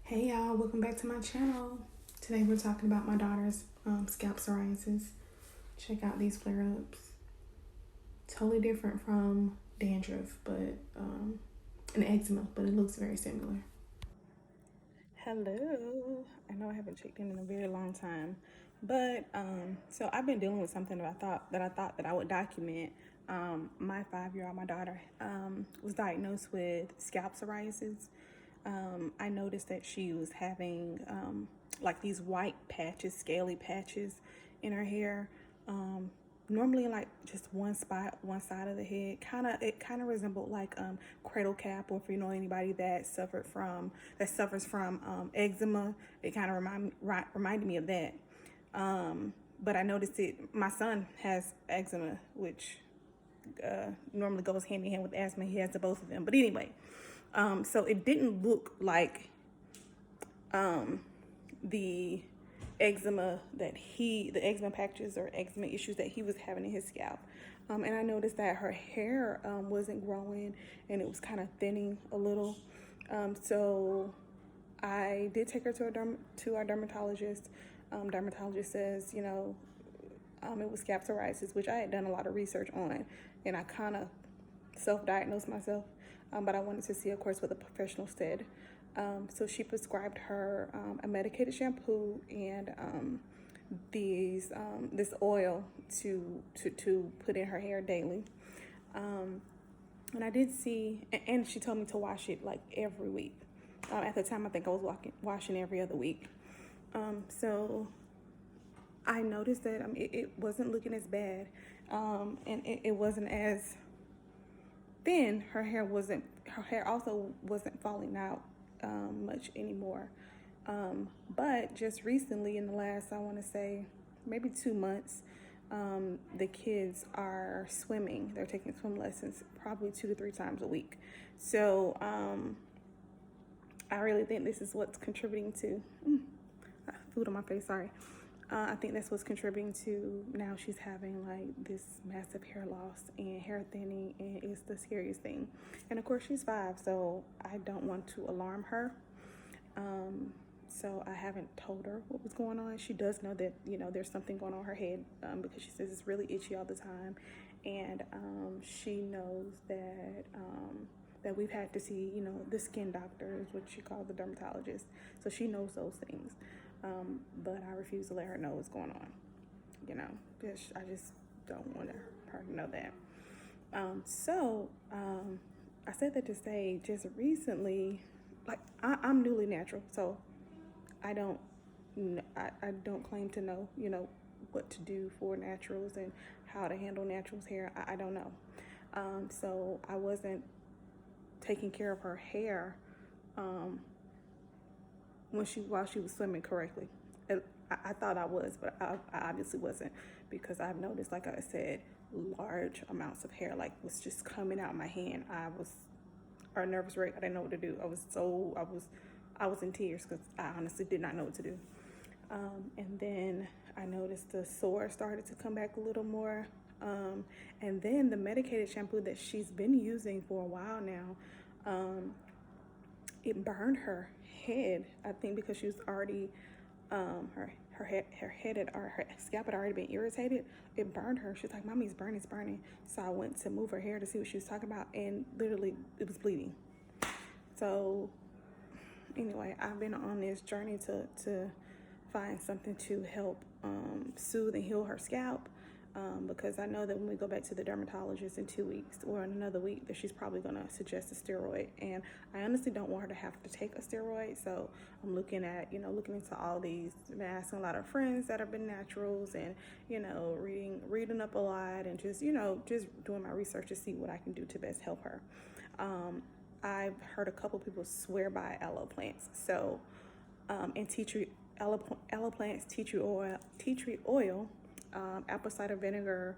Hey y'all, welcome back to my channel. Today we're talking about my daughter's scalp psoriasis. Check out these flare-ups. Totally different from dandruff, but and eczema, but it looks very similar. Hello. I know I haven't checked in a very long time, but so I've been dealing with something that I thought that I would document. My 5-year-old, my daughter, was diagnosed with scalp psoriasis. I noticed that she was having like these white patches, scaly patches in her hair. Normally like just one spot, one side of the head. It kind of resembled like cradle cap, or if you know anybody that suffers from eczema, it kind of reminded me of that. But I noticed it. My son has eczema, which normally goes hand in hand with asthma. He has the both of them. But anyway, so it didn't look like the the eczema patches or eczema issues that he was having in his scalp. And I noticed that her hair wasn't growing and it was kind of thinning a little. So I did take her to our dermatologist. Dermatologist says, it was scalp psoriasis, which I had done a lot of research on, and I kind of self-diagnosed myself, but I wanted to see, of course, what the professional said. So she prescribed her a medicated shampoo and this oil to put in her hair daily. And I did see, and she told me to wash it like every week. At the time, I think I was washing every other week. So I noticed that it wasn't looking as bad, and it wasn't as thin. Her hair also wasn't falling out much anymore. But just recently, in the last, I want to say, maybe 2 months, the kids are swimming. They're taking swim lessons probably 2 to 3 times a week. So I really think this is what's contributing to food on my face, sorry. I think that's what's contributing to now she's having like this massive hair loss and hair thinning, and it's the scariest thing. And of course she's 5, so I don't want to alarm her. So I haven't told her what was going on. She does know that, there's something going on her head, because she says it's really itchy all the time. And she knows that that we've had to see, the skin doctor is what she calls the dermatologist. So she knows those things. But I refuse to let her know what's going on. I just don't want her to know that. I said that to say, just recently, like I'm newly natural, so I don't claim to know, what to do for naturals and how to handle naturals hair. I don't know. So I wasn't taking care of her hair while she was swimming correctly. I thought I was, but I obviously wasn't, because I've noticed, like I said, large amounts of hair was just coming out my hand. I was a nervous wreck. I didn't know what to do. I was in tears because I honestly did not know what to do. And then I noticed the sores started to come back a little more. And then the medicated shampoo that she's been using for a while now, it burned her head. I think because she was already her scalp had already been irritated. It burned her. She's like, "Mommy, it's burning." So I went to move her hair to see what she was talking about, and literally it was bleeding. So anyway, I've been on this journey to find something to help soothe and heal her scalp. Because I know that when we go back to the dermatologist in 2 weeks or in another week, that she's probably going to suggest a steroid. And I honestly don't want her to have to take a steroid. So I'm looking into all these. I've been asking a lot of friends that have been naturals, and, reading up a lot, and just doing my research to see what I can do to best help her. I've heard a couple people swear by aloe plants. So, and aloe plants, tea tree oil, apple cider vinegar,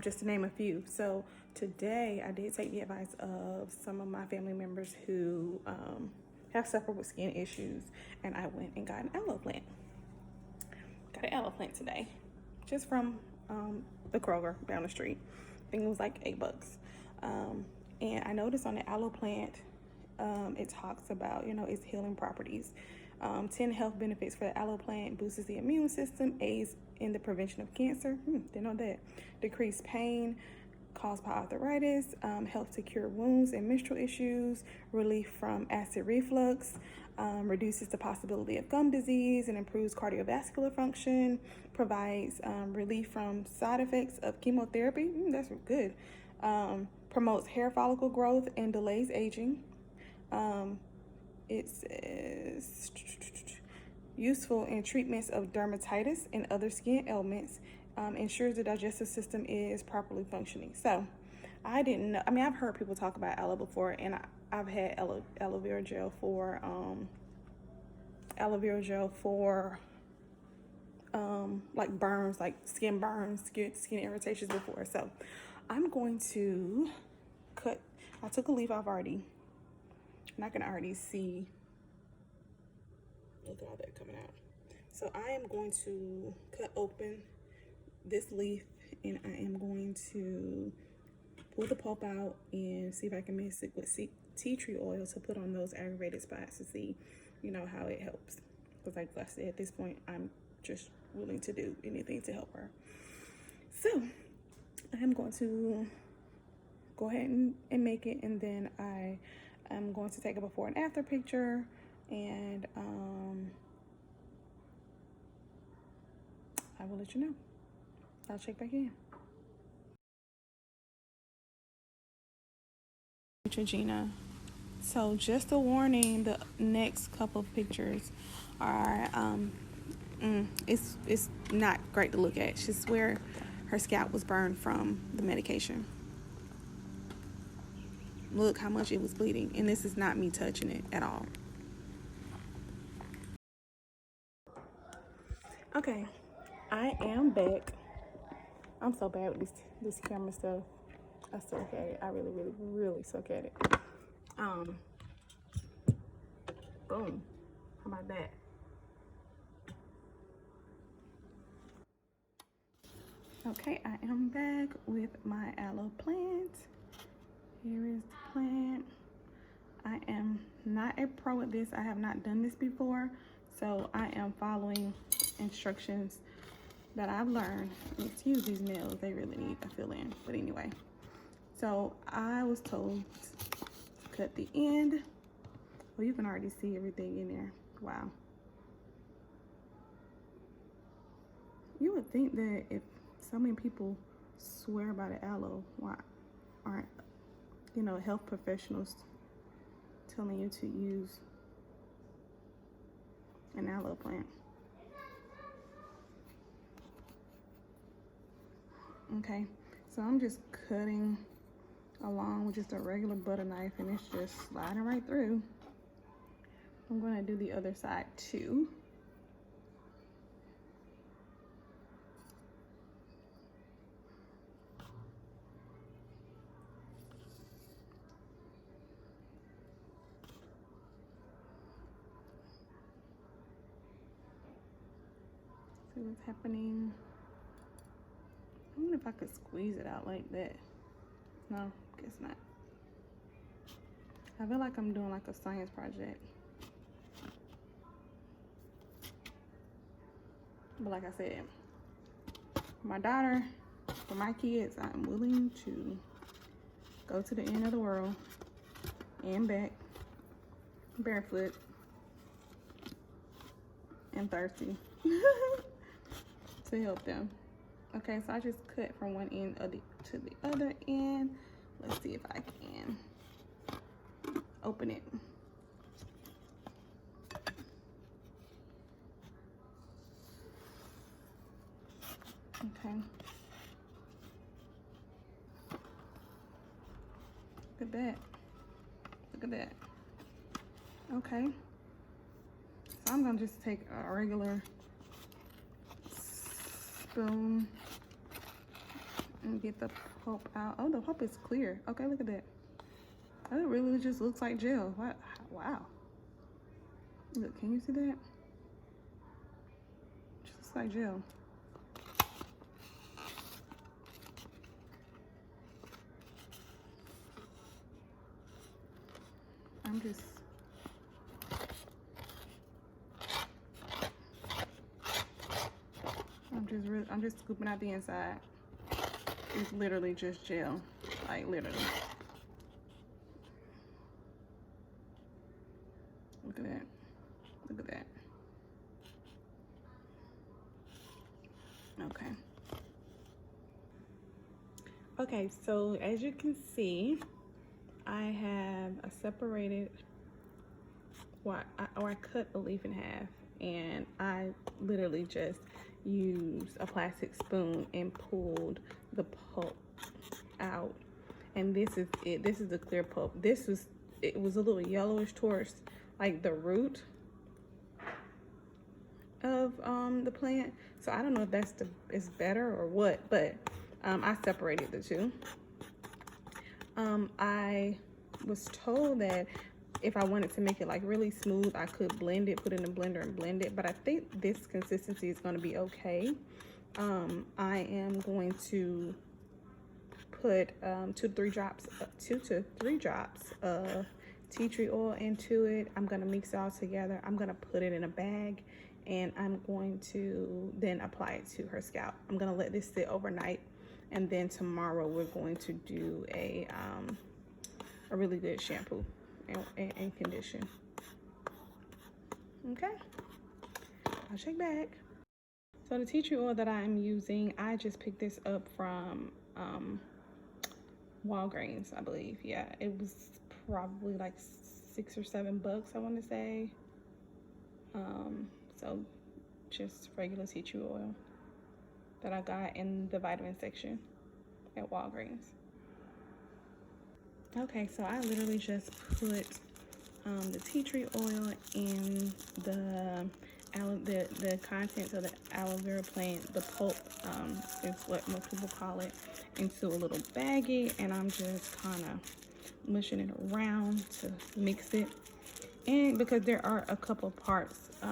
just to name a few. So today I did take the advice of some of my family members who have suffered with skin issues, and I went and got an aloe plant. Got an aloe plant today, just from the Kroger down the street. I think it was like $8. And I noticed on the aloe plant, it talks about, you know, its healing properties. 10 health benefits for the aloe plant: boosts the immune system, aids in the prevention of cancer. Didn't know that. Decrease pain caused by arthritis, helps to cure wounds and menstrual issues, relief from acid reflux, reduces the possibility of gum disease, and improves cardiovascular function, provides relief from side effects of chemotherapy. That's good. Promotes hair follicle growth and delays aging. It says useful in treatments of dermatitis and other skin ailments. Ensures the digestive system is properly functioning. So I didn't know. I mean, I've heard people talk about aloe before, and I've had aloe vera gel for like burns, like skin burns, skin irritations before. So I'm going to cut. I took a leaf off already, and I can already see. Look at all that coming out. So I am going to cut open this leaf, and I am going to pull the pulp out and see if I can mix it with tea tree oil to put on those aggravated spots to see, you know, how it helps. Because like I said, at this point, I'm just willing to do anything to help her. So I am going to go ahead and make it, and then I am going to take a before and after picture, and I will let you know. I'll check back in. Neutrogena. So just a warning, the next couple of pictures are it's not great to look at. She's where her scalp was burned from the medication. Look how much it was bleeding, and this is not me touching it at all. Okay, I am back. I'm so bad with this camera stuff. I suck at it. I really suck at it. Boom. How about that? Okay, I am back with my aloe plant. Here is the plant. I am not a pro at this. I have not done this before, so I am following instructions that I've learned. Excuse these nails, they really need a fill in. But anyway, so I was told to cut the end. Well, you can already see everything in there. Wow. You would think that if so many people swear by the aloe, why aren't, you know, health professionals telling you to use an aloe plant? Okay, so I'm just cutting along with just a regular butter knife, and it's just sliding right through. I'm going to do the other side too. See what's happening. I wonder if I could squeeze it out like that. No, guess not. I feel like I'm doing like a science project. But like I said, for my daughter, for my kids, I'm willing to go to the end of the world and back, barefoot and thirsty to help them. Okay, so I just cut from one end of to the other end. Let's see if I can open it. Okay. Look at that. Look at that. Okay. So I'm gonna just take a regular spoon and get the pulp out. Oh, the pulp is clear. Okay, look at that. Oh, it really just looks like gel. What? Wow. Look, can you see that? Just like gel. I'm just scooping out the inside. It's literally just gel, like literally. Look at that. Look at that. Okay. Okay, so as you can see, I have a separated, or I cut a leaf in half, and I literally just used a plastic spoon and pulled the pulp out. And this is it. This is the clear pulp. It was a little yellowish towards like the root of the plant. So I don't know if is better or what, but I separated the two. I was told that if I wanted to make it like really smooth, I could blend it, put it in a blender and blend it, but I think this consistency is going to be okay. I am going to put 2 to 3 drops of tea tree oil into it. I'm going to mix it all together. I'm going to put it in a bag, and I'm going to then apply it to her scalp. I'm going to let this sit overnight, and then tomorrow we're going to do a really good shampoo and condition. Okay, I'll check back. So the tea tree oil that I'm using, I just picked this up from Walgreens, I believe. Yeah, it was probably like $6 or $7, I want to say. So just regular tea tree oil that I got in the vitamin section at Walgreens. Okay, so I literally just put the tea tree oil in the contents of the aloe vera plant, the pulp is what most people call it, into a little baggie, and I'm just kind of mushing it around to mix it. And because there are a couple parts, I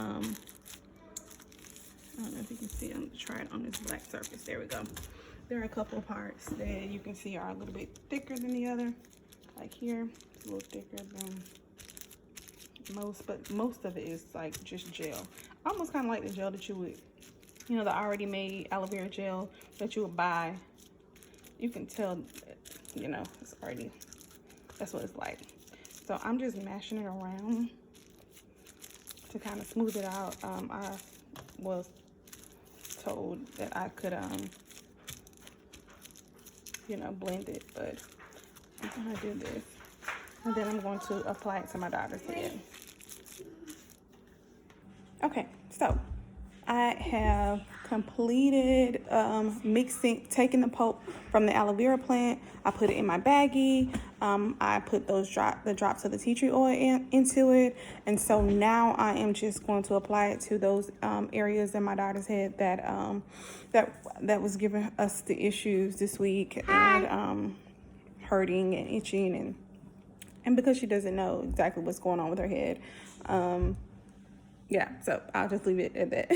don't know if you can see it. I'm gonna try it on this black surface. There we go. There are a couple of parts that you can see are a little bit thicker than the other. Like here, it's a little thicker than most, but most of it is like just gel. Almost kind of like the gel that you would, you know, the already made aloe vera gel that you would buy. You can tell, you know, it's already, that's what it's like. So I'm just mashing it around to kind of smooth it out. I was told that I could, you know, blend it, but I'm gonna do this. And then I'm going to apply it to my daughter's head. Okay, so I have completed taking the pulp from the aloe vera plant. I put it in my baggie. I put the drops of the tea tree oil into it. And so now I am just going to apply it to those areas in my daughter's head that was giving us the issues this week, and hurting and itching, and because she doesn't know exactly what's going on with her head. Yeah, so I'll just leave it at that.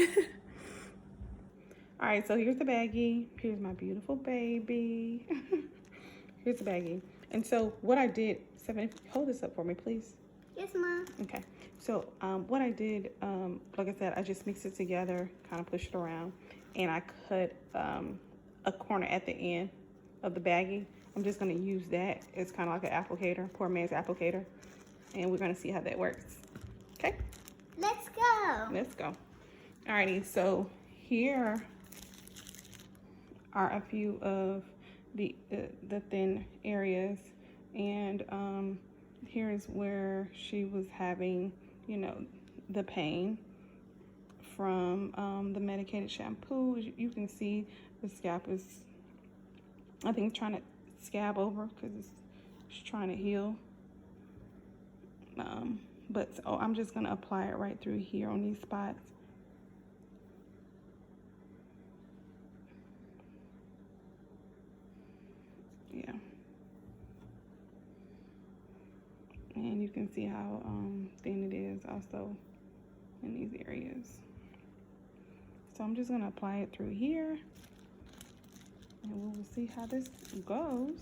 All right, so here's the baggie. Here's my beautiful baby. Here's the baggie. And so what I did, Seven, hold this up for me, please. Yes, Mom. Okay, so what I did, like I said, I just mixed it together, kind of pushed it around, and I cut a corner at the end of the baggie. I'm just gonna use that. It's kind of like an applicator, poor man's applicator, and we're gonna see how that works. Okay? Let's go. Let's go. Alrighty, so here are a few of the thin areas, and here's where she was having, you know, the pain from the medicated shampoo. You can see the scalp is, I think, trying to scab over because it's trying to heal. But so I'm just gonna apply it right through here on these spots. Yeah. And you can see how thin it is also in these areas. So I'm just gonna apply it through here, and we will see how this goes.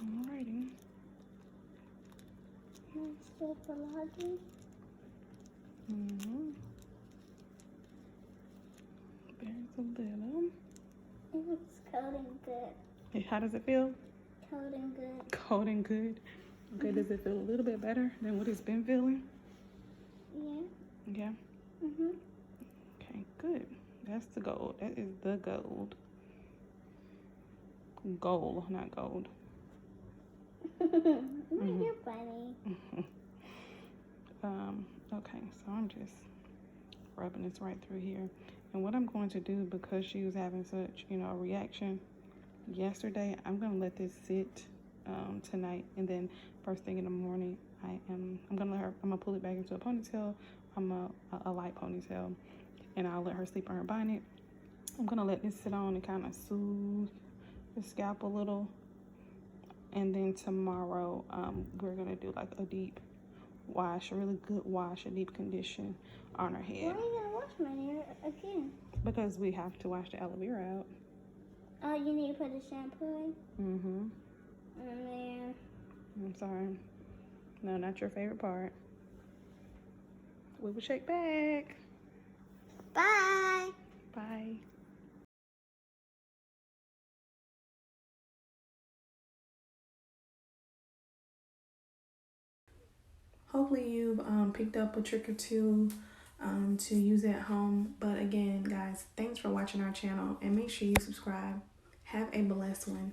Alrighty. Still for lodging. There's a little. It's cold and good. Hey, how does it feel? Cold and good. Cold and good. Okay, does it feel a little bit better than what it's been feeling? Yeah. Yeah. Okay, good. That's the gold. That is the gold. Gold, not gold. You're funny. Okay, so I'm just rubbing this right through here. And what I'm going to do, because she was having such, a reaction yesterday, I'm going to let this sit tonight, and then first thing in the morning, I'm gonna pull it back into a ponytail. A light ponytail, and I'll let her sleep on her bonnet. I'm gonna let this sit on and kind of soothe the scalp a little, and then tomorrow we're gonna do like a deep wash, a really good wash, a deep condition on her head. Why are you gonna wash my hair again? Because we have to wash the aloe vera out. Oh, you need to put the shampoo in? Oh, man. I'm sorry. No, not your favorite part. We will check back. Bye. Bye. Hopefully you've picked up a trick or two to use at home. But again, guys, thanks for watching our channel, and make sure you subscribe. Have a blessed one.